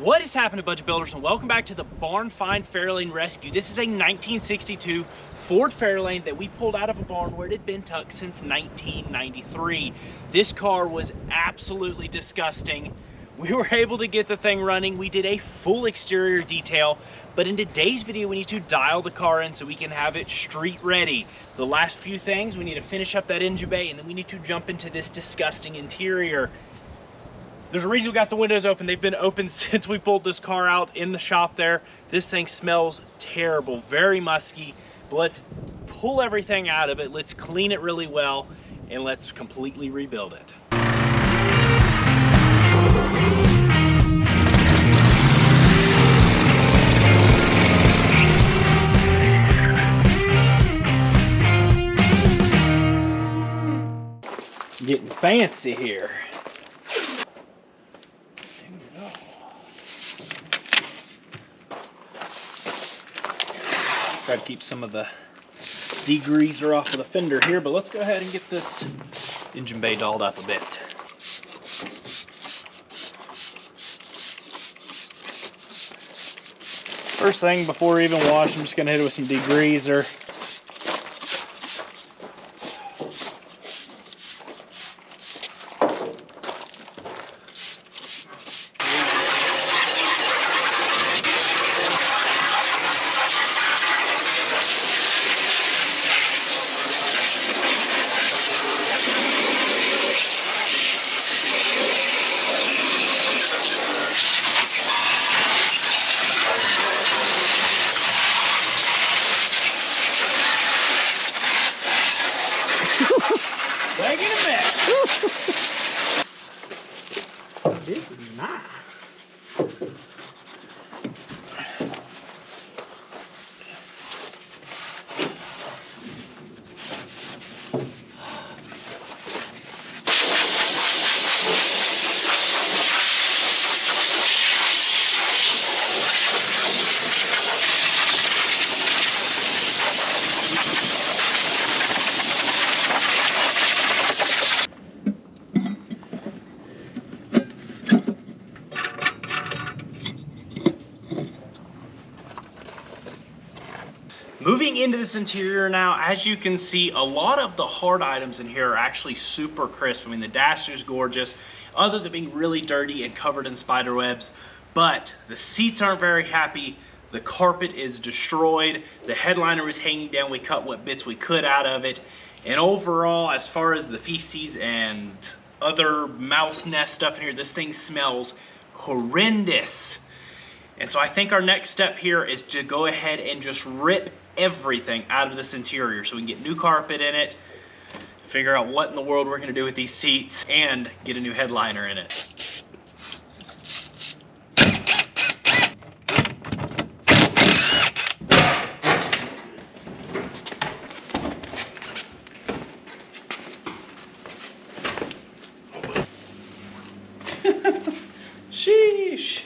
What is happening, budget builders, and welcome back to the Barn Find Fairlane Rescue. This is a 1962 Ford Fairlane that we pulled out of a barn where it had been tucked since 1993. This car was absolutely disgusting. We were able to get the thing running. We did a full exterior detail, but in today's video, we need to dial the car in so we can have it street ready. The last few things, we need to finish up that engine bay, and then we need to jump into this disgusting interior. There's a reason we got the windows open. They've been open since we pulled this car out in the shop there. This thing smells terrible, very musky. But let's pull everything out of it. Let's clean it really well, and let's completely rebuild it. Getting fancy here. Try to keep some of the degreaser off of the fender here, but let's go ahead and get this engine bay dolled up a bit. First thing, before we even wash, I'm just gonna hit it with some degreaser. Making a mess. This is nice. Moving into this interior now, as you can see, a lot of the hard items in here are actually super crisp. I mean, the dash is gorgeous, other than being really dirty and covered in spider webs, but the seats aren't very happy. The carpet is destroyed. The headliner is hanging down. We cut what bits we could out of it. And overall, as far as the feces and other mouse nest stuff in here, this thing smells horrendous. And so I think our next step here is to go ahead and just rip everything out of this interior so we can get new carpet in it, figure out what in the world we're going to do with these seats, and get a new headliner in it. Sheesh.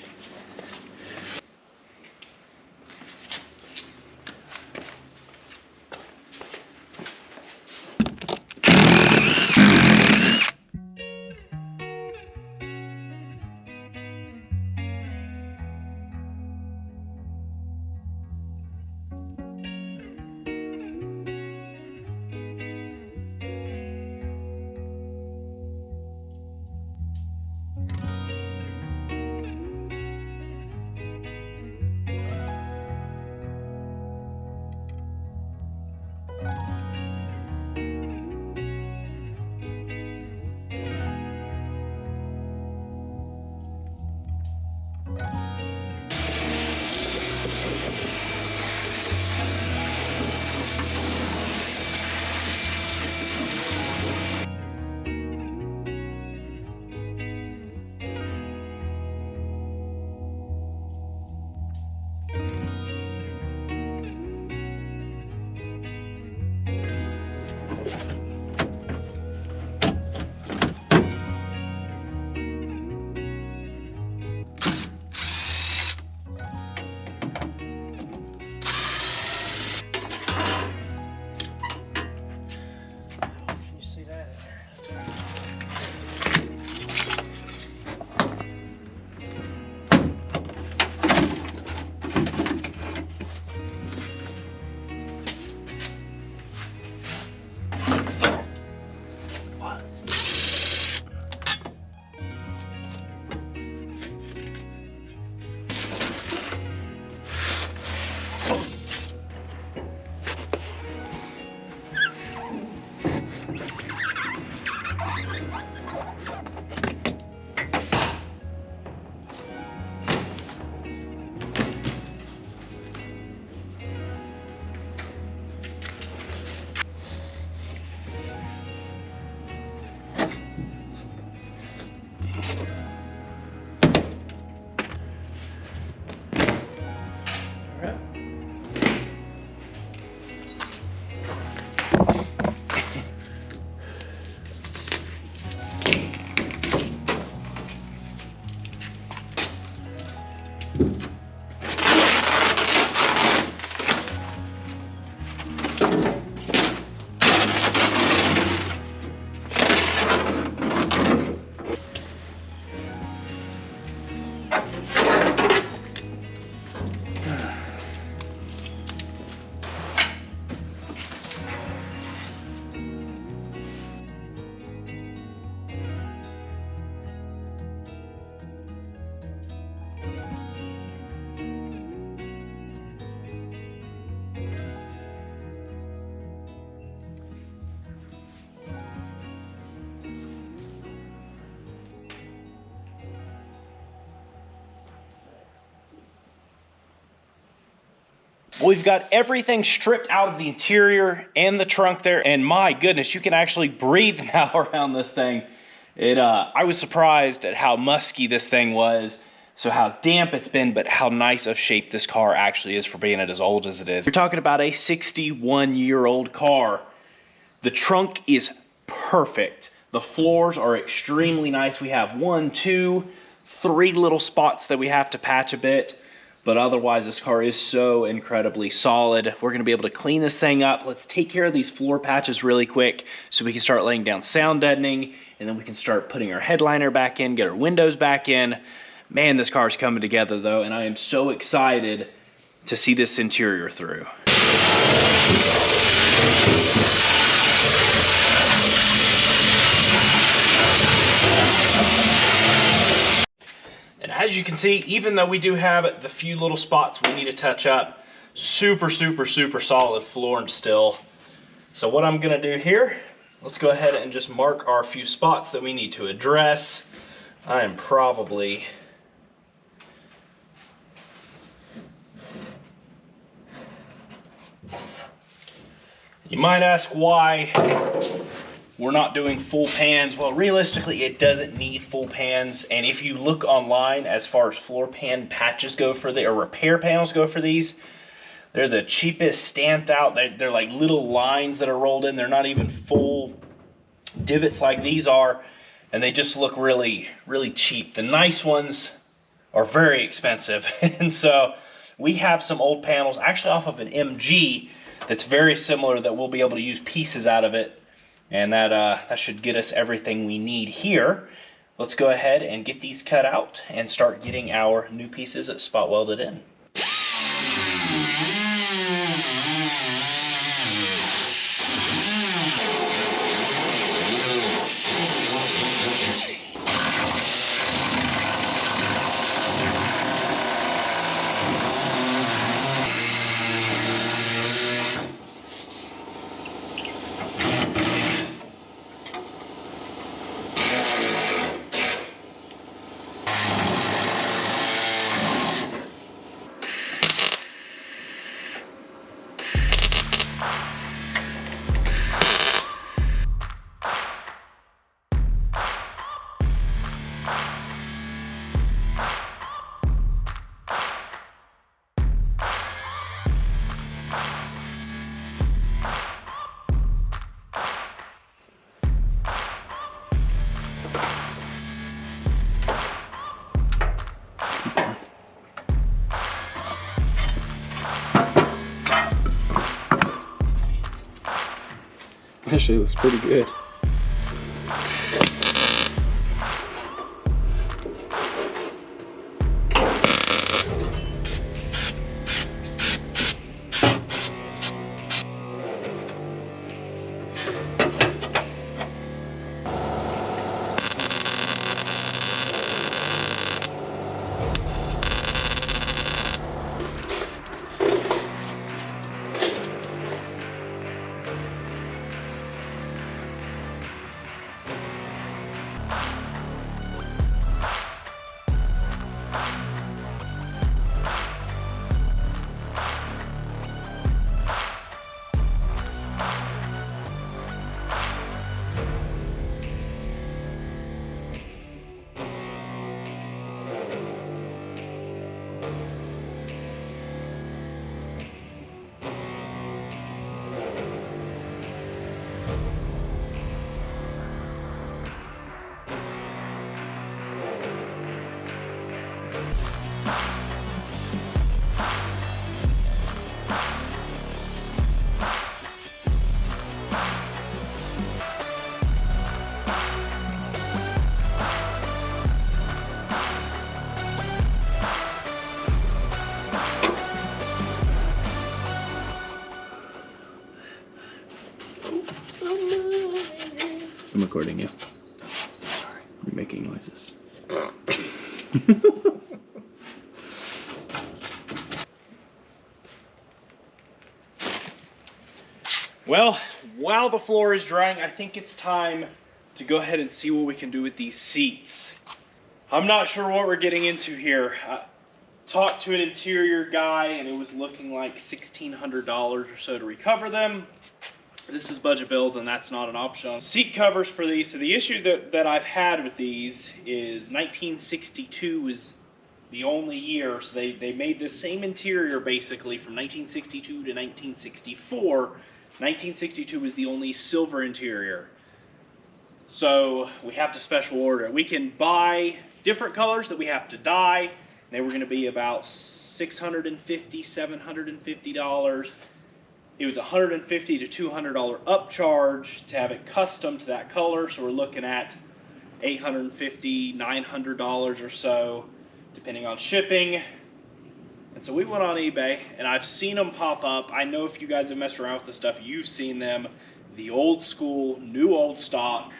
We've got everything stripped out of the interior and the trunk there, and my goodness, you can actually breathe now around this thing. I was surprised at how musky this thing was, so how damp it's been, but how nice of shape this car actually is for being as old as it is. You're talking about a 61-year-old car. The trunk is perfect. The floors are extremely nice. We have 1, 2, 3 little spots that we have to patch a bit, but otherwise this car is so incredibly solid. We're gonna be able to clean this thing up. Let's take care of these floor patches really quick so we can start laying down sound deadening, and then we can start putting our headliner back in, get our windows back in. Man, this car is coming together though, and I am so excited to see this interior through. And as you can see, even though we do have the few little spots we need to touch up, super solid flooring still. So what I'm gonna do here, let's go ahead and just mark our few spots that we need to address. I am probably You might ask why we're not doing full pans. Well, realistically, it doesn't need full pans. And if you look online as far as floor pan patches go for or repair panels go for these, they're the cheapest stamped out. They're like little lines that are rolled in. They're not even full divots like these are. And they just look really cheap. The nice ones are very expensive. And so we have some old panels actually off of an MG that's very similar that we'll be able to use pieces out of it, and that should get us everything we need here. Let's go ahead and get these cut out and start getting our new pieces spot welded in. Actually, looks pretty good. I'm recording you. Sorry, you're making noises. Well, while the floor is drying, I think it's time to go ahead and see what we can do with these seats. I'm not sure what we're getting into here. Talked to an interior guy, and it was looking like $1,600 or so to recover them. This is budget builds, and that's not an option. Seat covers for these. So the issue that I've had with these is 1962 was the only year. So they made the same interior basically from 1962 to 1964. 1962 was the only silver interior. So we have to special order. We can buy different colors that we have to dye. They were going to be about $650, $750. It was $150 to $200 upcharge to have it custom to that color. So we're looking at $850, $900 or so, depending on shipping. And so we went on eBay, and I've seen them pop up. I know if you guys have messed around with this stuff, you've seen them. The old school, new old stock,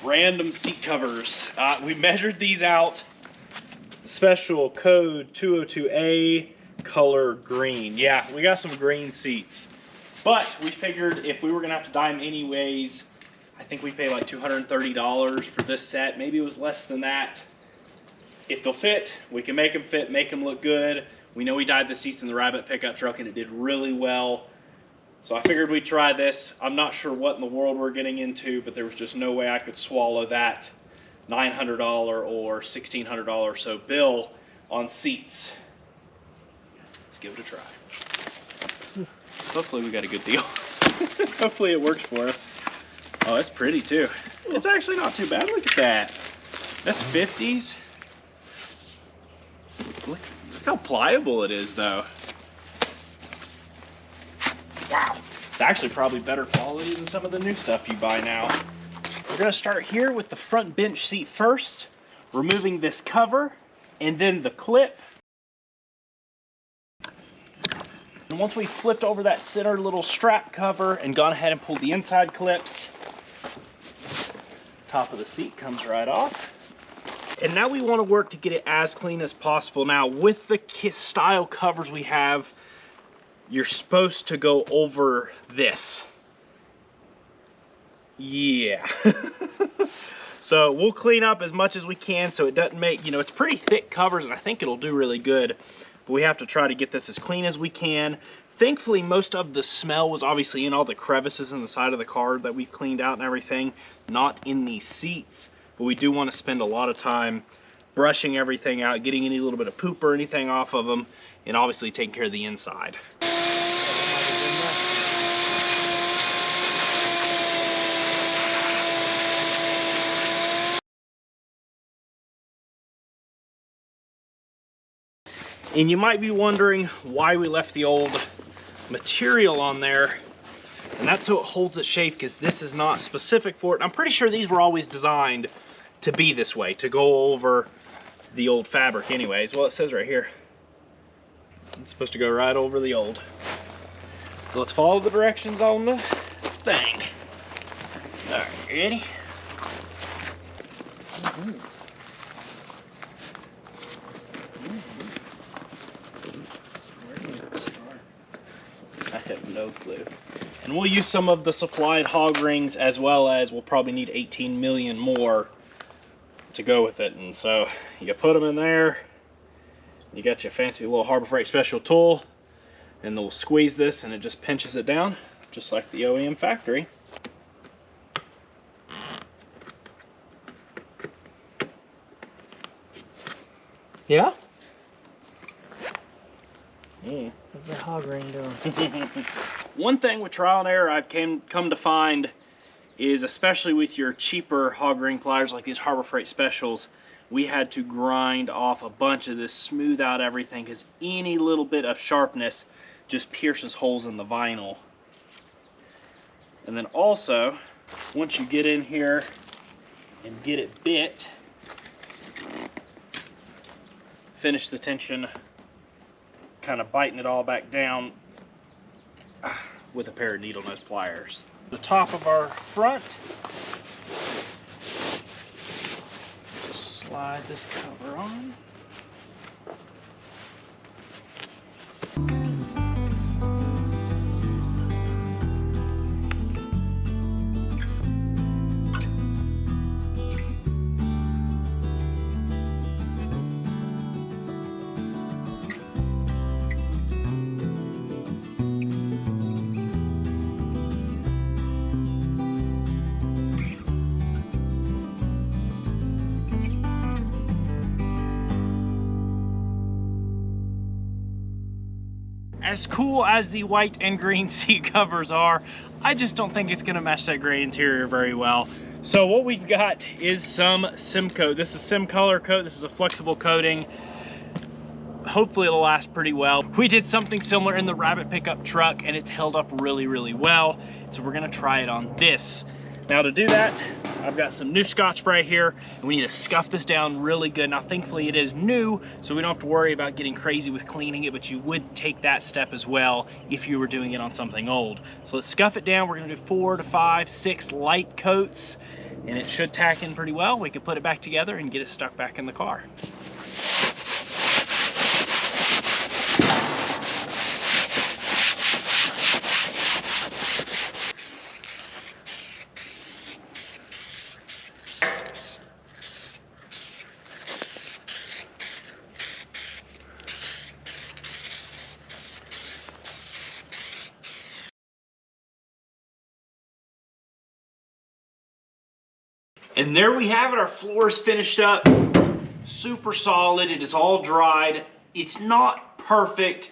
random seat covers. We measured these out. Special code 202A, color green. Yeah, we got some green seats. But we figured if we were gonna have to dye them anyways, I think we paid like $230 for this set. Maybe it was less than that. If they'll fit, we can make them fit, make them look good. We know we dyed the seats in the Rabbit pickup truck and it did really well. So I figured we'd try this. I'm not sure what in the world we're getting into, but there was just no way I could swallow that $900 or $1,600 or so bill on seats. Let's give it a try. Hopefully we got a good deal. Hopefully it works for us. Oh, it's pretty too. It's actually not too bad. Look at that. That's 50s. Look how pliable it is though. Wow. It's actually probably better quality than some of the new stuff you buy now. We're gonna start here with the front bench seat first, removing this cover and then the clip. And once we flipped over that center little strap cover and gone ahead and pulled the inside clips, top of the seat comes right off. And now we want to work to get it as clean as possible. Now with the style covers we have, you're supposed to go over this. Yeah. So we'll clean up as much as we can so it doesn't make, you know, it's pretty thick covers and I think it'll do really good. But we have to try to get this as clean as we can. Thankfully, most of the smell was obviously in all the crevices in the side of the car that we cleaned out and everything, not in these seats. But we do want to spend a lot of time brushing everything out, getting any little bit of poop or anything off of them, and obviously taking care of the inside. And you might be wondering why we left the old material on there. And that's so it holds its shape, because this is not specific for it. I'm pretty sure these were always designed to be this way, to go over the old fabric anyways. Well, it says right here, it's supposed to go right over the old. So let's follow the directions on the thing. All right, ready? I have no clue. And we'll use some of the supplied hog rings, as well as we'll probably need 18 million more to go with it. And so you put them in there, you got your fancy little Harbor Freight special tool, and they'll squeeze this and it just pinches it down, just like the OEM factory. Yeah? Yeah. What's the hog ring doing? One thing with trial and error I've come to find is, especially with your cheaper hog ring pliers like these Harbor Freight specials, we had to grind off a bunch of this, smooth out everything, because any little bit of sharpness just pierces holes in the vinyl. And then also, once you get in here and get it bit, finish the tension, kind of biting it all back down with a pair of needle nose pliers. The top of our front, just slide this cover on. As cool as the white and green seat covers are, I just don't think it's gonna match that gray interior very well. So what we've got is some Simcoat. This is Simcolor coat. This is a flexible coating. Hopefully it'll last pretty well. We did something similar in the Rabbit pickup truck and it's held up really, really well. So we're gonna try it on this. Now to do that, I've got some new Scotch Spray here and we need to scuff this down really good. Now thankfully it is new, so we don't have to worry about getting crazy with cleaning it, but you would take that step as well if you were doing it on something old. So let's scuff it down. We're gonna do 4 to 5, 6 light coats and it should tack in pretty well. We can put it back together and get it stuck back in the car. And there we have it, our floor is finished up, super solid, it is all dried. It's not perfect,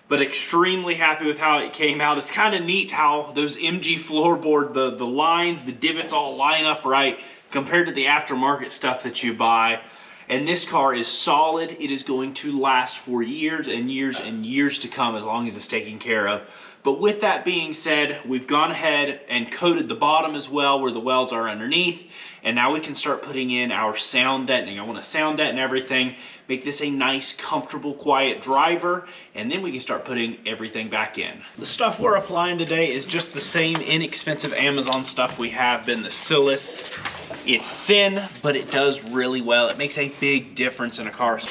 but extremely happy with how it came out. It's kind of neat how those MG floorboard, the lines, the divots all line up right compared to the aftermarket stuff that you buy. And this car is solid. It is going to last for years and years and years to come as long as it's taken care of. But with that being said, we've gone ahead and coated the bottom as well where the welds are underneath. And now we can start putting in our sound deadening. I want to sound deaden everything, make this a nice, comfortable, quiet driver, and then we can start putting everything back in. The stuff we're applying today is just the same inexpensive Amazon stuff we have been, the Silis. It's thin, but it does really well. It makes a big difference in a car.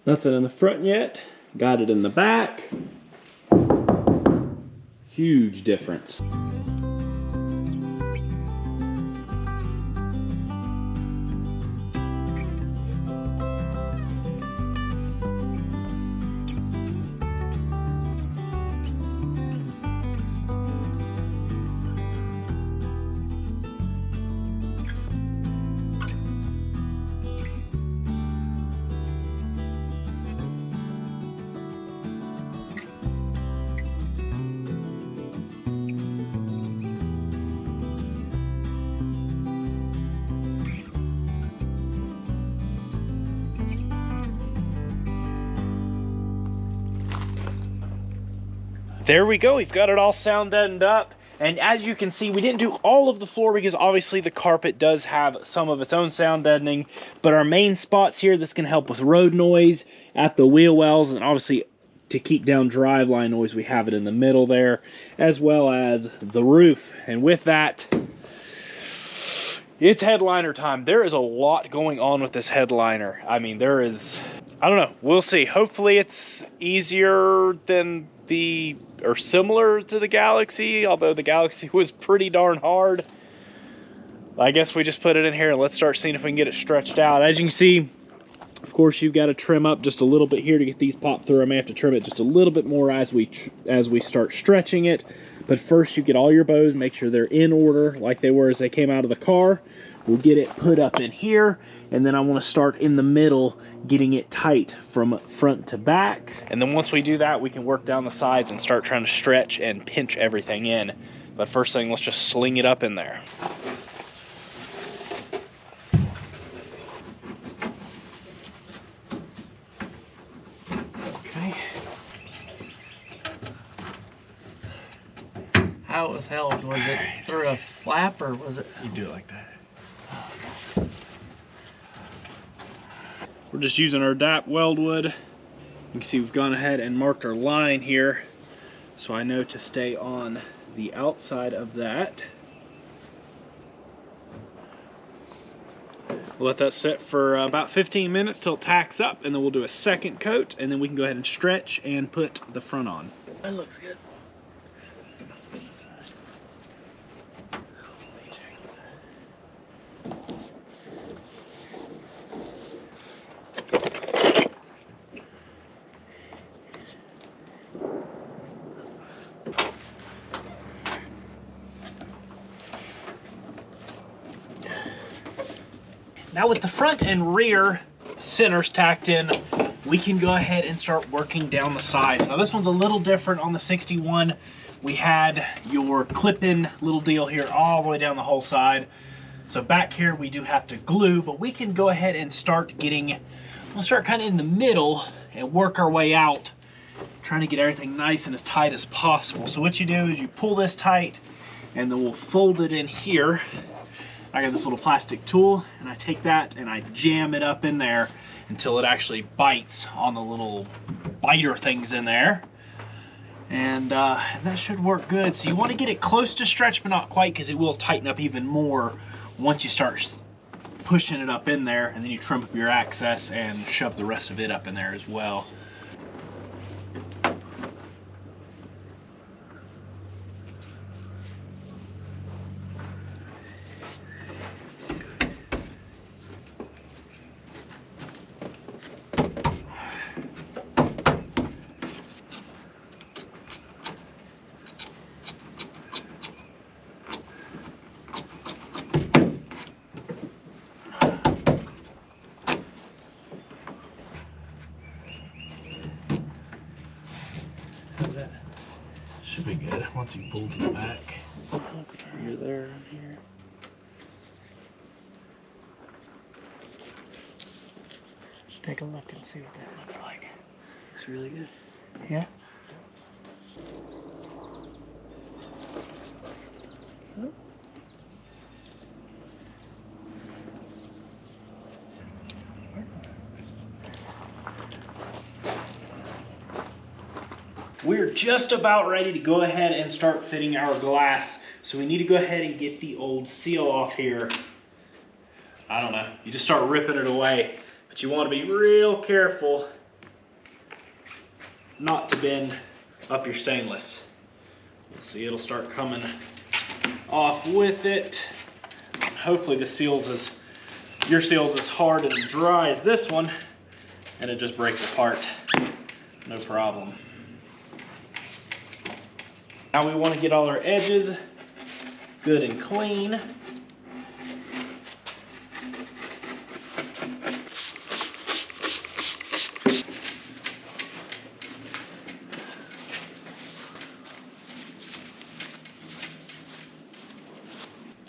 Nothing in the front yet. Got it in the back. Huge difference. There we go, we've got it all sound deadened up. And as you can see, we didn't do all of the floor because obviously the carpet does have some of its own sound deadening, but our main spots here that's gonna help with road noise at the wheel wells, and obviously to keep down driveline noise, we have it in the middle there, as well as the roof. And with that, it's headliner time. There is a lot going on with this headliner. I mean, there is, I don't know, we'll see. Hopefully it's easier than or similar to the Galaxy, although the Galaxy was pretty darn hard. I guess we just put it in here and let's start seeing if we can get it stretched out. As you can see, of course, you've got to trim up just a little bit here to get these popped through. I may have to trim it just a little bit more as we start stretching it. But first, you get all your bows, make sure they're in order like they were as they came out of the car. We'll get it put up in here, and then I want to start in the middle, getting it tight from front to back. And then once we do that, we can work down the sides and start trying to stretch and pinch everything in. But first thing, let's just sling it up in there. Okay. How it was held? Was it through a flap or was it? You do it like that. We're just using our DAP weldwood. You can see we've gone ahead and marked our line here, so I know to stay on the outside of that. We'll let that sit for about 15 minutes till it tacks up, and then we'll do a second coat, and then we can go ahead and stretch and put the front on. That looks good. Now with the front and rear centers tacked in, we can go ahead and start working down the sides. Now this one's a little different. On the 61, we had your clip-in little deal here all the way down the whole side. So back here we do have to glue, but we can go ahead and start getting, we'll start kind of in the middle and work our way out, trying to get everything nice and as tight as possible. So what you do is you pull this tight and then we'll fold it in here. I got this little plastic tool and I take that and I jam it up in there until it actually bites on the little biter things in there. And that should work good. So you want to get it close to stretch, but not quite, because it will tighten up even more once you start pushing it up in there, and then you trim up your access and shove the rest of it up in there as well. Should be good once you pull to the back. You're there and here. Take a look and see what that looks like. Looks really good. Yeah. We're just about ready to go ahead and start fitting our glass. So we need to go ahead and get the old seal off here. I don't know, you just start ripping it away, but you want to be real careful not to bend up your stainless. See, it'll start coming off with it. Hopefully the your seal's as hard and dry as this one, and it just breaks apart, no problem. Now we want to get all our edges good and clean.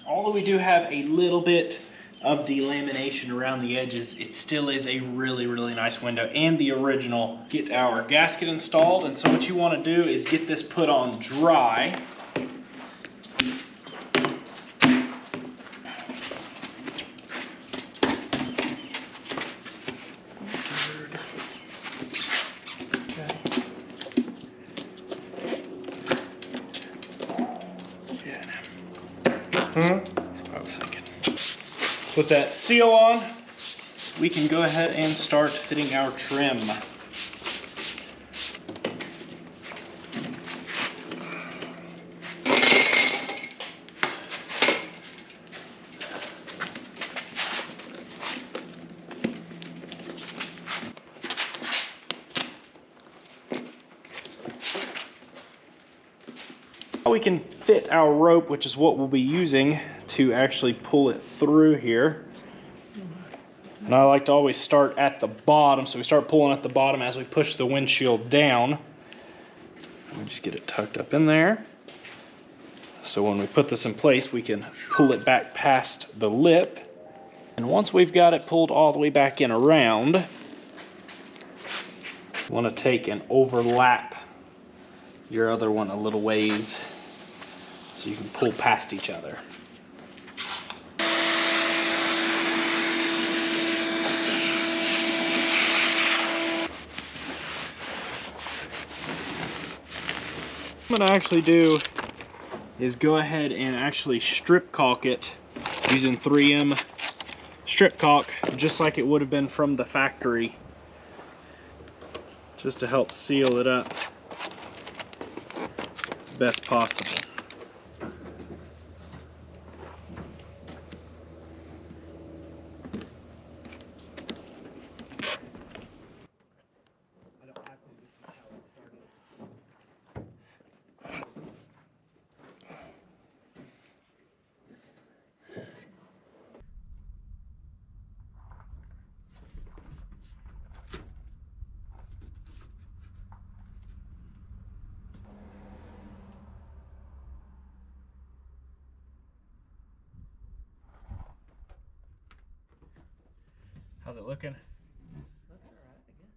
Although we do have a little bit of delamination around the edges, it still is a really, really nice window, and the original. Get our gasket installed, and so what you want to do is get this put on dry. That's what I was thinking. Put that seal on, we can go ahead and start fitting our trim. We can fit our rope, which is what we'll be using to actually pull it through here. And I like to always start at the bottom, so we start pulling at the bottom as we push the windshield down. We just get it tucked up in there. So when we put this in place, we can pull it back past the lip. And once we've got it pulled all the way back in around, you want to take and overlap your other one a little ways so you can pull past each other. What I'm gonna actually do is go ahead and actually strip caulk it using 3M strip caulk, just like it would have been from the factory, just to help seal it up as best possible. How's it looking? That's all right, I guess.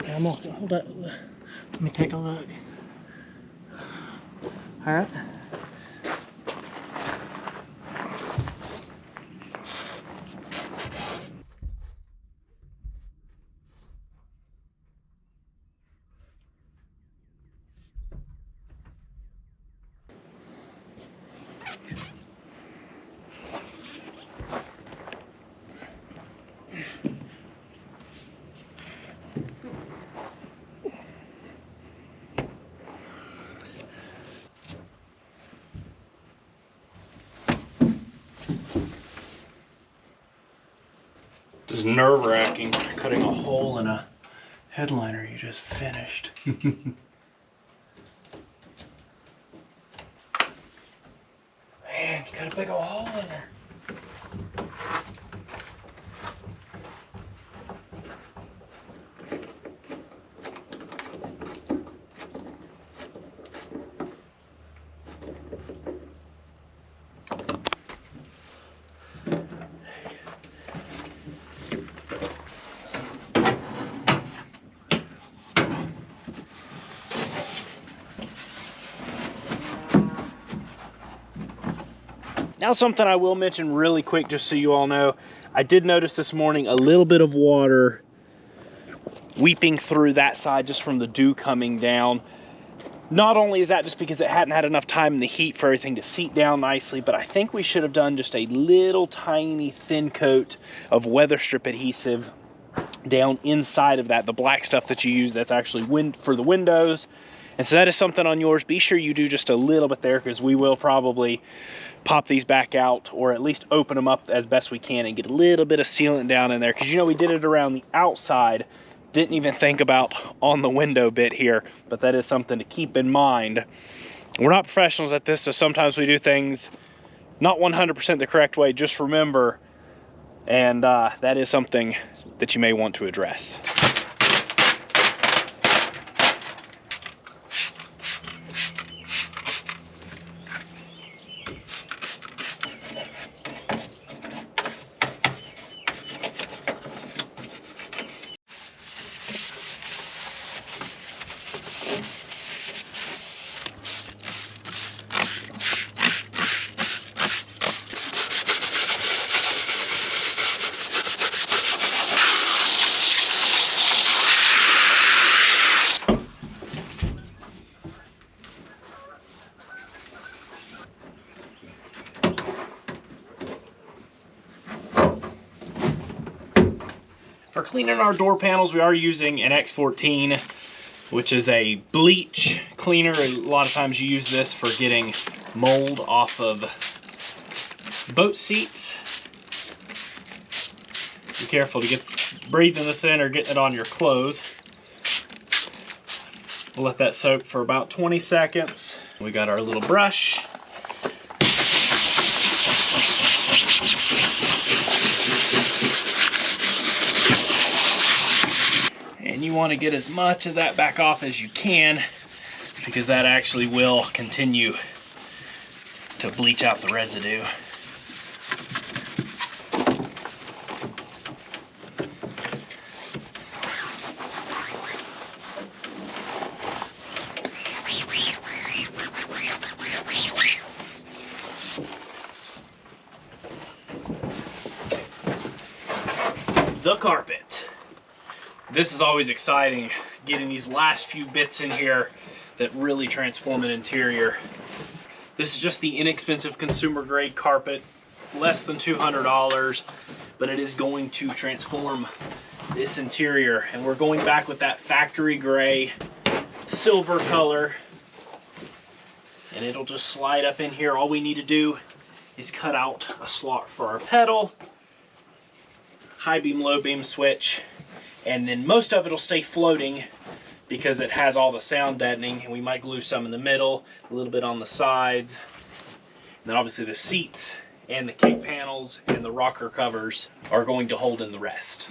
I'm gonna hold up. Let me take a look. All right. This is nerve-wracking, cutting a hole in a headliner you just finished. Man, you cut a big old hole in there. Now something I will mention really quick, just so you all know, I did notice this morning a little bit of water weeping through that side just from the dew coming down. Not only is that just because it hadn't had enough time in the heat for everything to seep down nicely, but I think we should have done just a little tiny thin coat of weather strip adhesive down inside of that, the black stuff that you use that's actually for the windows. And so that is something on yours. Be sure you do just a little bit there, because we will probably pop these back out, or at least open them up as best we can and get a little bit of sealant down in there, because you know we did it around the outside, didn't even think about on the window bit here, but that is something to keep in mind. We're not professionals at this, so sometimes we do things not 100% the correct way, just remember, and that is something that you may want to address. For cleaning our door panels, we are using an X14, which is a bleach cleaner. A lot of times you use this for getting mold off of boat seats. Be careful to get breathing this in or getting it on your clothes. We'll let that soak for about 20 seconds. We got our little brush. And you want to get as much of that back off as you can, because that actually will continue to bleach out the residue. The carpet. This is always exciting, getting these last few bits in here that really transform an interior. This is just the inexpensive consumer grade carpet, less than $200, but it is going to transform this interior. And we're going back with that factory gray silver color, and it'll just slide up in here. All we need to do is cut out a slot for our pedal, high beam, low beam switch, and then most of it will stay floating because it has all the sound deadening, and we might glue some in the middle, a little bit on the sides. And then obviously the seats and the kick panels and the rocker covers are going to hold in the rest.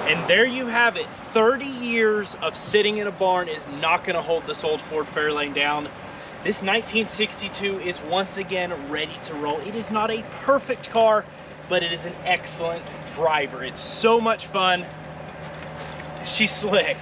And there you have it. 30 years of sitting in a barn is not going to hold this old Ford Fairlane down. This 1962 is once again ready to roll. It is not a perfect car, but it is an excellent driver. It's so much fun. She's slick.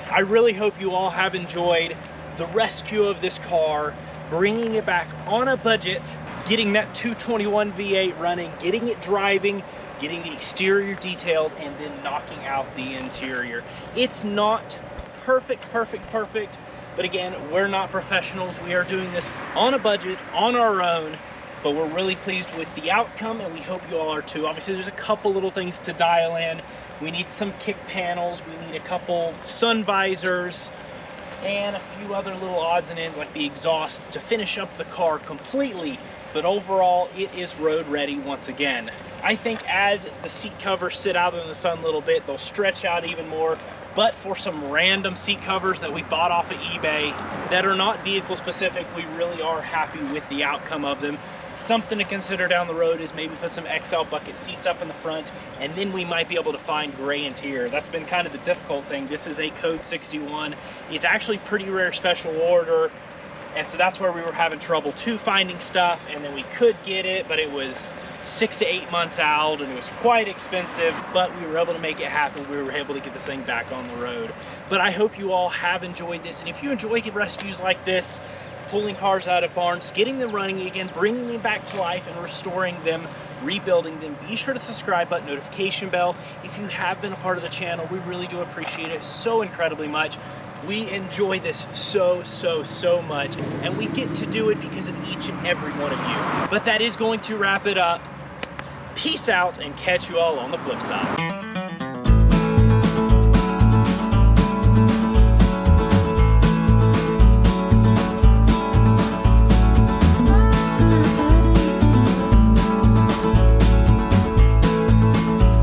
I really hope you all have enjoyed the rescue of this car, bringing it back on a budget, getting that 221 V8 running, getting it driving, getting the exterior detailed, and then knocking out the interior. It's not perfect, but again, we're not professionals. We are doing this on a budget, on our own, but we're really pleased with the outcome, and we hope you all are too. Obviously, there's a couple little things to dial in. We need some kick panels, we need a couple sun visors, and a few other little odds and ends like the exhaust to finish up the car completely. But overall, it is road ready once again. I think as the seat covers sit out in the sun a little bit, they'll stretch out even more. But for some random seat covers that we bought off of eBay that are not vehicle specific, we really are happy with the outcome of them. Something to consider down the road is maybe put some XL bucket seats up in the front, and then we might be able to find gray interior. That's been kind of the difficult thing. This is a code 61. It's actually pretty rare special order. And so that's where we were having trouble too, finding stuff, and then we could get it, but it was 6 to 8 months out, and it was quite expensive, but we were able to make it happen. We were able to get this thing back on the road. But I hope you all have enjoyed this, and if you enjoy rescues like this, pulling cars out of barns, getting them running again, bringing them back to life, and restoring them, rebuilding them, be sure to subscribe button, notification bell. If you have been a part of the channel, we really do appreciate it so incredibly much. We enjoy this so much, and we get to do it because of each and every one of you. But that is going to wrap it up. Peace out, and catch you all on the flip side.